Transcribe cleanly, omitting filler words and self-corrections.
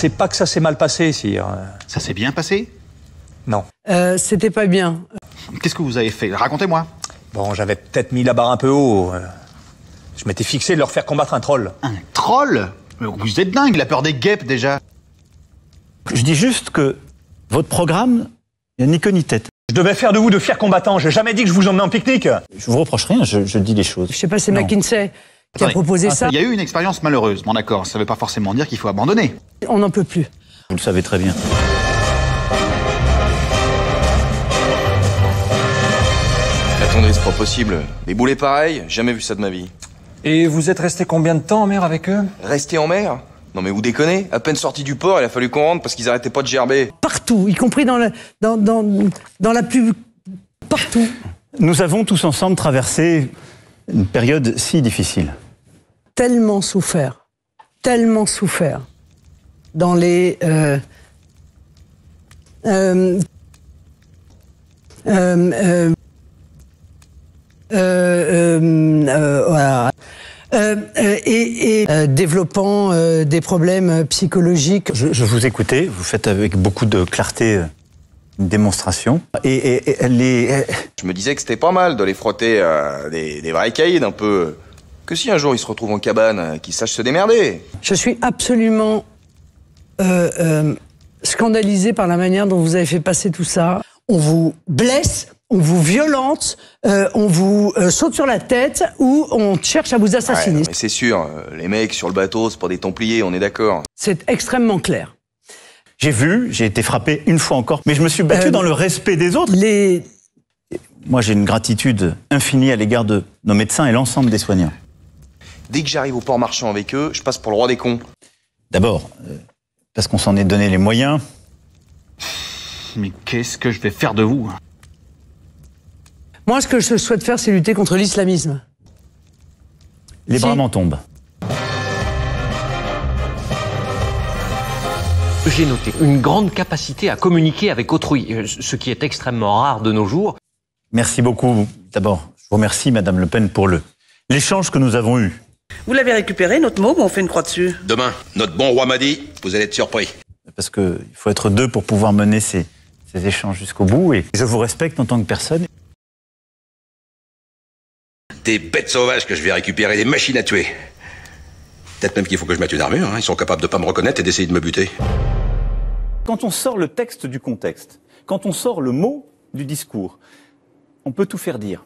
C'est pas que ça s'est mal passé, sire. Ça s'est bien passé? Non. C'était pas bien. Qu'est-ce que vous avez fait? Racontez-moi. Bon, j'avais peut-être mis la barre un peu haut. Je m'étais fixé de leur faire combattre un troll. Un troll? Mais vous êtes dingue, il a peur des guêpes déjà. Je dis juste que votre programme, il n'y a ni queue ni tête. Je devais faire de vous de fiers combattants. J'ai jamais dit que je vous emmenais en pique-nique. Je vous reproche rien, je dis les choses. Je sais pas, c'est Non. McKinsey qui a Attendez. proposé ça. Il y a eu une expérience malheureuse, bon d'accord, ça veut pas forcément dire qu'il faut abandonner. On n'en peut plus. Vous le savez très bien. Attendez, c'est pas possible. Des boulets pareils, jamais vu ça de ma vie. Et vous êtes resté combien de temps en mer avec eux? Rester en mer? Non mais vous déconnez, à peine sorti du port, il a fallu qu'on rentre parce qu'ils arrêtaient pas de gerber. Partout, y compris dans la plus... Partout. Nous avons tous ensemble traversé une période si difficile. Tellement souffert. Tellement souffert. Dans les... voilà. Développant des problèmes psychologiques. Je vous écoutais, vous faites avec beaucoup de clarté une démonstration. Et elle est... Je me disais que c'était pas mal de les frotter des vrais caïds un peu. Que si un jour ils se retrouvent en cabane, qu'ils sachent se démerder. Je suis absolument scandalisée par la manière dont vous avez fait passer tout ça. On vous blesse, on vous violente, on vous saute sur la tête ou on cherche à vous assassiner. Ouais, mais c'est sûr, les mecs sur le bateau, c'est pas des templiers, on est d'accord. C'est extrêmement clair. J'ai été frappé une fois encore, mais je me suis battu dans le respect des autres. Moi, j'ai une gratitude infinie à l'égard de nos médecins et l'ensemble des soignants. Dès que j'arrive au port marchand avec eux, je passe pour le roi des cons. D'abord, parce qu'on s'en est donné les moyens. Mais qu'est-ce que je vais faire de vous? Moi, ce que je souhaite faire, c'est lutter contre l'islamisme. Les bras m'en tombent. J'ai noté une grande capacité à communiquer avec autrui, ce qui est extrêmement rare de nos jours. Merci beaucoup. D'abord, je vous remercie, Madame Le Pen, pour l'échange que nous avons eu. Vous l'avez récupéré, notre mot, on fait une croix dessus. Demain, notre bon roi m'a dit, vous allez être surpris. Parce qu'il faut être deux pour pouvoir mener ces échanges jusqu'au bout. Et je vous respecte en tant que personne. Des bêtes sauvages que je vais récupérer, des machines à tuer. Peut-être même qu'il faut que je mette une armure, hein. Ils sont capables de pas me reconnaître et d'essayer de me buter. Quand on sort le texte du contexte, quand on sort le mot du discours, on peut tout faire dire.